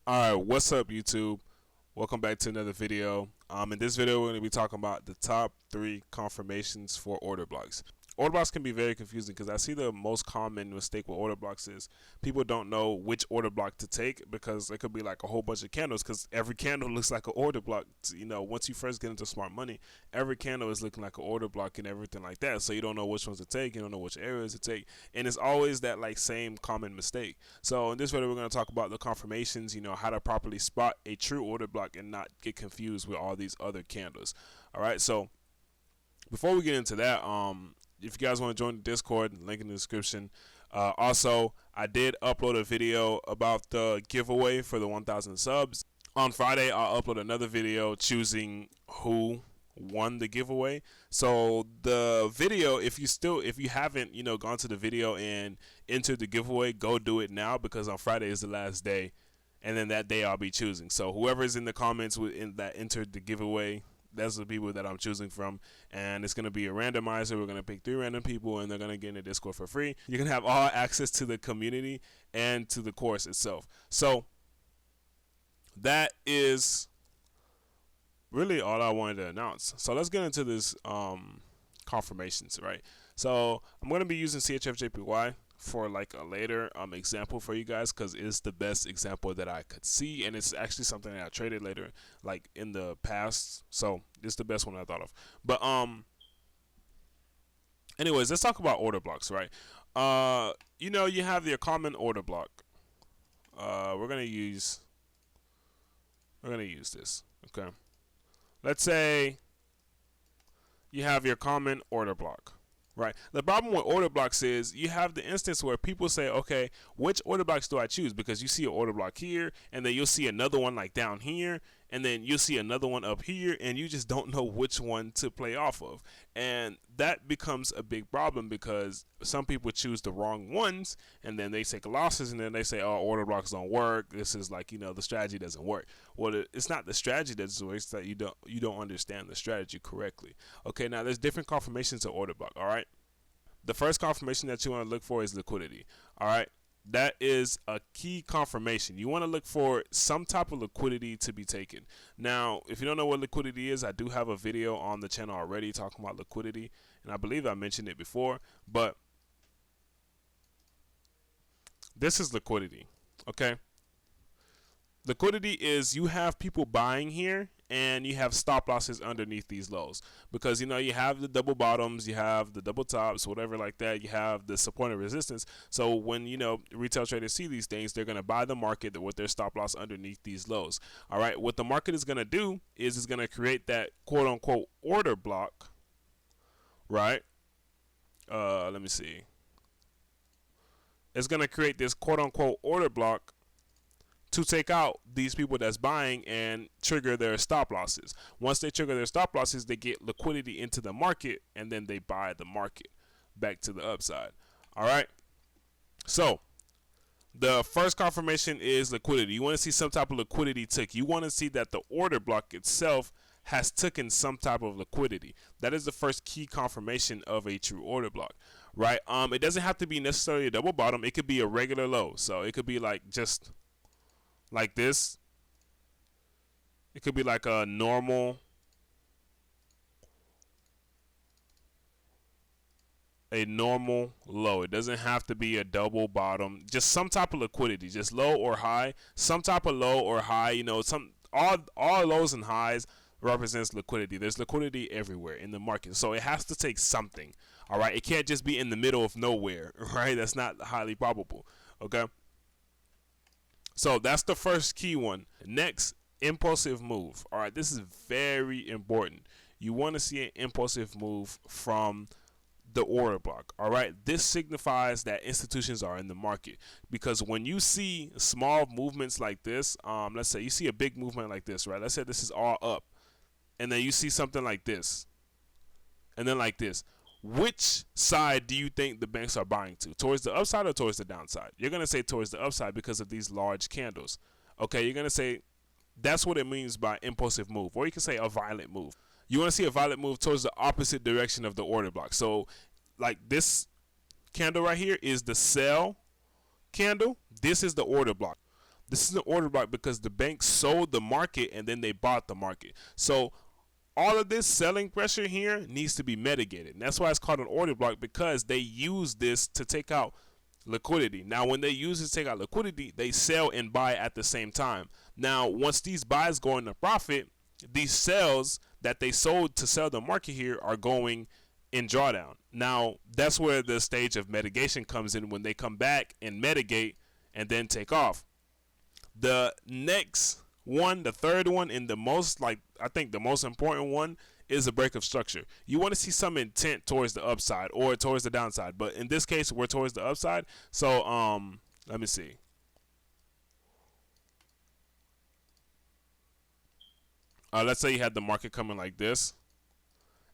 Alright, what's up YouTube? Welcome back to another video. In this video we're going to be talking about the top 3 confirmations for order blocks. Order blocks can be very confusing because I see the most common mistake with order blocks is people don't know which order block to take because it could be like a whole bunch of candles because every candle looks like an order block. You know, once you first get into smart money, every candle is looking like an order block and everything like that. So you don't know which ones to take, you don't know which areas to take, and it's always that like same common mistake. So in this video we're going to talk about the confirmations, you know, how to properly spot a true order block and not get confused with all these other candles. Alright, so before we get into that, if you guys want to join the Discord, link in the description. Also, I did upload a video about the giveaway for the 1,000 subs. On Friday, I'll upload another video choosing who won the giveaway. So the video, if you haven't, you know, gone to the video and entered the giveaway, go do it now because on Friday is the last day, and then that day I'll be choosing. So whoever is in the comments that entered the giveaway, that's the people that I'm choosing from, and it's going to be a randomizer. We're going to pick 3 random people and they're going to get in the Discord for free. You can have all access to the community and to the course itself. So that is really all I wanted to announce. So let's get into this confirmations, right? So I'm going to be using CHFJPY for like a later example for you guys because it's the best example that I could see, and it's actually something that I traded later like in the past, so it's the best one I thought of. But anyways, let's talk about order blocks, right? You know, you have your common order block. We're gonna use this. Okay, let's say you have your common order block. Right. The problem with order blocks is you have the instance where people say, okay, which order blocks do I choose? Because you see an order block here, and then you'll see another one like down here, and then you'll see another one up here, and you just don't know which one to play off of. And that becomes a big problem because some people choose the wrong ones, and then they take losses, and then they say, oh, order blocks don't work. This is like, you know, the strategy doesn't work. Well, it's not the strategy that doesn't work, it's that you don't understand the strategy correctly. Okay, now there's different confirmations of order block, all right? The first confirmation that you want to look for is liquidity. All right, that is a key confirmation. You want to look for some type of liquidity to be taken. Now, if you don't know what liquidity is, I do have a video on the channel already talking about liquidity, and I believe I mentioned it before, but this is liquidity. Okay, liquidity is you have people buying here and you have stop losses underneath these lows, because you know you have the double bottoms, you have the double tops, whatever like that, you have the support and resistance. So when, you know, retail traders see these things, they're going to buy the market with their stop loss underneath these lows. All right, what the market is going to do is it's going to create that quote unquote order block, right? Let me see. It's going to create this quote unquote order block to take out these people that's buying and trigger their stop losses. Once they trigger their stop losses, they get liquidity into the market, and then they buy the market back to the upside. All right, so the first confirmation is liquidity. You want to see some type of liquidity tick. You want to see that the order block itself has taken some type of liquidity. That is the first key confirmation of a true order block, right? It doesn't have to be necessarily a double bottom. It could be a regular low. So it could be like just like this. It could be like a normal low. It doesn't have to be a double bottom. Just some type of liquidity, just low or high, some type of low or high. You know, all lows and highs represents liquidity. There's liquidity everywhere in the market, so it has to take something. All right, it can't just be in the middle of nowhere, right? That's not highly probable. Okay, so that's the first key one. Next, impulsive move. All right, this is very important. You want to see an impulsive move from the order block. All right, this signifies that institutions are in the market, because when you see small movements like this, let's say you see a big movement like this, right? Let's say this is all up, and then you see something like this, and then like this. Which side do you think the banks are buying to? Towards the upside or towards the downside? You're going to say towards the upside because of these large candles. Okay, you're going to say that's what it means by impulsive move, or you can say a violent move. You want to see a violent move towards the opposite direction of the order block. So like this candle right here is the sell candle. This is the order block. This is an order block because the bank sold the market and then they bought the market. So all of this selling pressure here needs to be mitigated. And that's why it's called an order block, because they use this to take out liquidity. Now, when they use it to take out liquidity, they sell and buy at the same time. Now, once these buys go into profit, these sales that they sold to sell the market here are going in drawdown. Now, that's where the stage of mitigation comes in, when they come back and mitigate and then take off. The next one, the third one, and the most, like, I think the most important one, is a break of structure. You want to see some intent towards the upside or towards the downside, but in this case we're towards the upside. So let me see. Let's say you had the market coming like this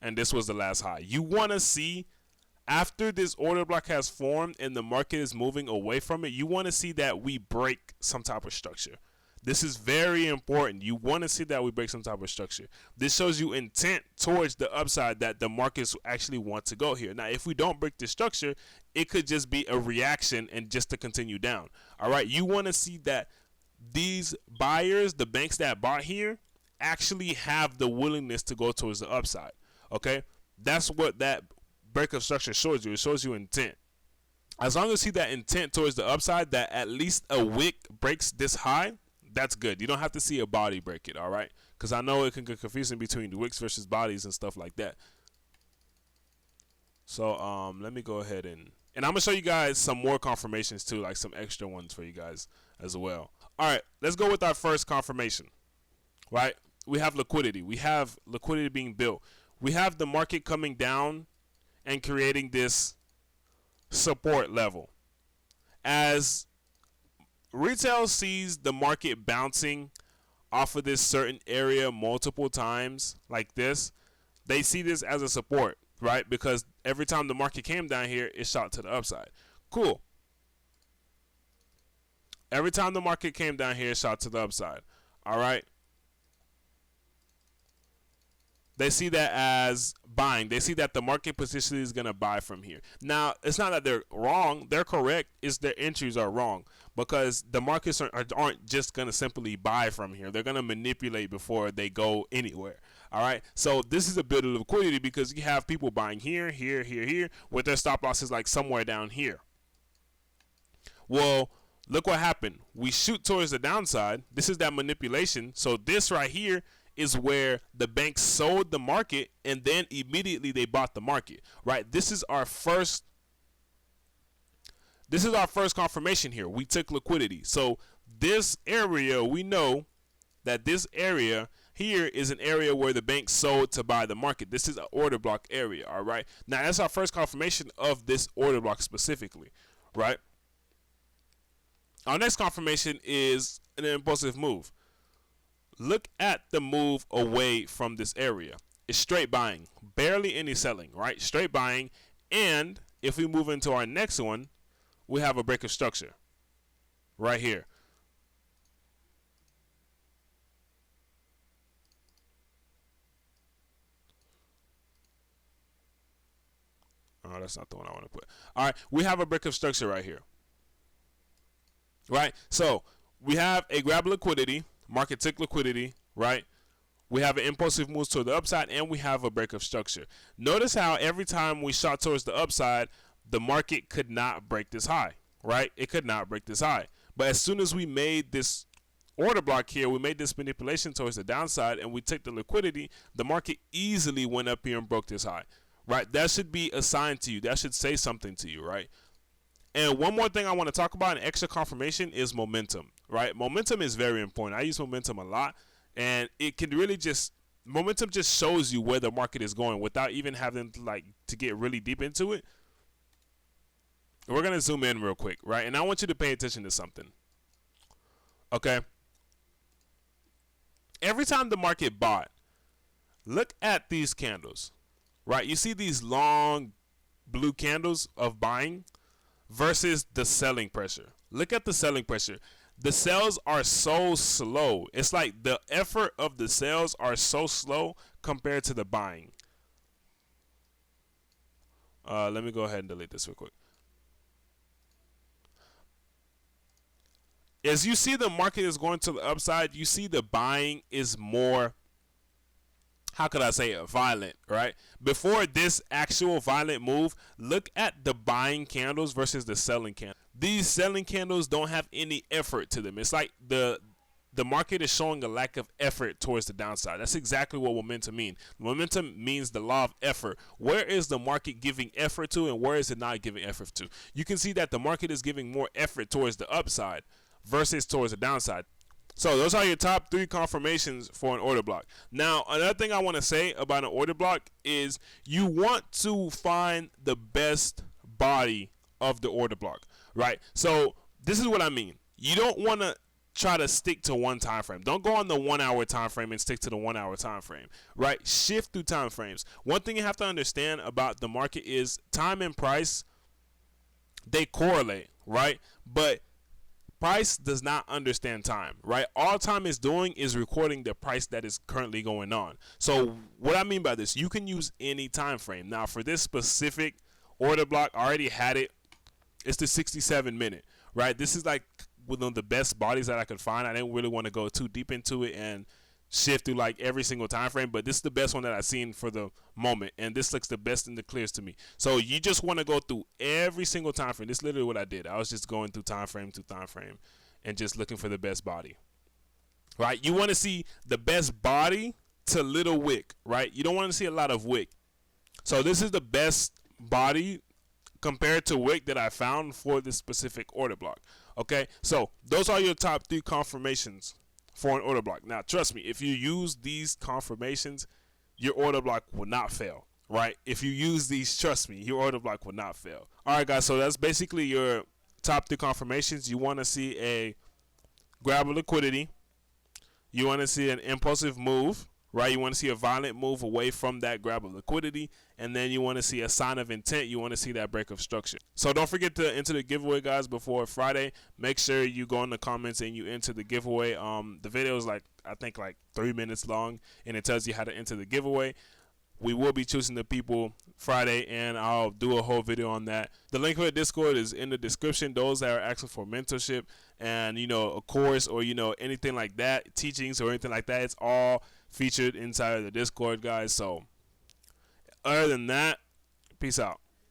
and this was the last high. You want to see, after this order block has formed and the market is moving away from it, you want to see that we break some type of structure. This is very important. You want to see that we break some type of structure. This shows you intent towards the upside, that the markets actually want to go here. Now, if we don't break this structure, it could just be a reaction and just to continue down. All right. You want to see that these buyers, the banks that bought here, actually have the willingness to go towards the upside. Okay. That's what that break of structure shows you. It shows you intent. As long as you see that intent towards the upside, that at least a wick breaks this high, that's good. You don't have to see a body break it, all right? Because I know it can get confusing between the wicks versus bodies and stuff like that. So let me go ahead and I'm gonna show you guys some more confirmations too, like some extra ones for you guys as well. All right, let's go with our first confirmation. Right? We have liquidity. We have liquidity being built. We have the market coming down and creating this support level. As retail sees the market bouncing off of this certain area multiple times like this, they see this as a support, right? Because every time the market came down here, it shot to the upside. Cool. Every time the market came down here, it shot to the upside. All right. They see that as buying. They see that the market position is going to buy from here. Now, it's not that they're wrong. They're correct. It's their entries are wrong, because the markets aren't just going to simply buy from here. They're going to manipulate before they go anywhere. All right. So this is a bit of liquidity, because you have people buying here, here, here, here, with their stop losses like somewhere down here. Well, look what happened. We shoot towards the downside. This is that manipulation. So this right here is where the bank sold the market and then immediately they bought the market, right? This is our first confirmation here. We took liquidity. So this area, we know that this area here is an area where the bank sold to buy the market. This is an order block area, all right? Now, that's our first confirmation of this order block specifically, right? Our next confirmation is an impulsive move. Look at the move away from this area. It's straight buying, barely any selling, right? Straight buying. And if we move into our next one, we have a break of structure right here. Oh, that's not the one I want to put. All right, we have a break of structure right here. Right? So we have a grab liquidity. Market took liquidity, right? We have an impulsive move to the upside, and we have a break of structure. Notice how every time we shot towards the upside, the market could not break this high, right? It could not break this high. But as soon as we made this order block here, we made this manipulation towards the downside, and we took the liquidity, the market easily went up here and broke this high, right? That should be a sign to you. That should say something to you, right? And one more thing I want to talk about, an extra confirmation, is momentum, right? Momentum is very important. I use momentum a lot, and it can really momentum just shows you where the market is going without even having to get really deep into it. We're going to zoom in real quick, right? And I want you to pay attention to something, okay? Every time the market bought, look at these candles, right? You see these long blue candles of buying versus the selling pressure. Look at the selling pressure. The sales are so slow. It's like the effort of the sales are so slow compared to the buying. Let me go ahead and delete this real quick. As you see the market is going to the upside, you see the buying is more, how could I say it, violent, right? Before this actual violent move, look at the buying candles versus the selling candles. These selling candles don't have any effort to them. It's like the market is showing a lack of effort towards the downside. That's exactly what momentum means. Momentum means the law of effort. Where is the market giving effort to, and where is it not giving effort to? You can see that the market is giving more effort towards the upside versus towards the downside. So those are your top 3 confirmations for an order block. Now, another thing I want to say about an order block is you want to find the best body of the order block, right? So this is what I mean. You don't want to try to stick to one time frame. Don't go on the 1 hour time frame and stick to the 1 hour time frame, right? Shift through time frames. One thing you have to understand about the market is time and price, they correlate, right? But price does not understand time, right? All time is doing is recording the price that is currently going on. So what I mean by this, you can use any time frame. Now for this specific order block, I already had it. It's the 67-minute, right? This is like one of the best bodies that I could find. I didn't really want to go too deep into it and shift through like every single time frame, but this is the best one that I've seen for the moment, and this looks the best and the clearest to me. So you just want to go through every single time frame. This is literally what I did. I was just going through time frame to time frame and just looking for the best body, right? You want to see the best body to little wick, right? You don't want to see a lot of wick. So this is the best body compared to wick that I found for this specific order block. Okay, so those are your top 3 confirmations for an order block. Now, trust me, if you use these confirmations, your order block will not fail, right? If you use these, trust me, your order block will not fail. All right, guys, so that's basically your top 3 confirmations. You want to see a grab of liquidity. You want to see an impulsive move, right? You want to see a violent move away from that grab of liquidity, and then you want to see a sign of intent. You want to see that break of structure. So don't forget to enter the giveaway, guys, before Friday. Make sure you go in the comments and you enter the giveaway. The video is I think 3 minutes long, and it tells you how to enter the giveaway. We will be choosing the people Friday, and I'll do a whole video on that. The link for the Discord is in the description. Those that are asking for mentorship and, a course or, anything like that, teachings or anything like that, it's all featured inside of the Discord, guys. So other than that, peace out.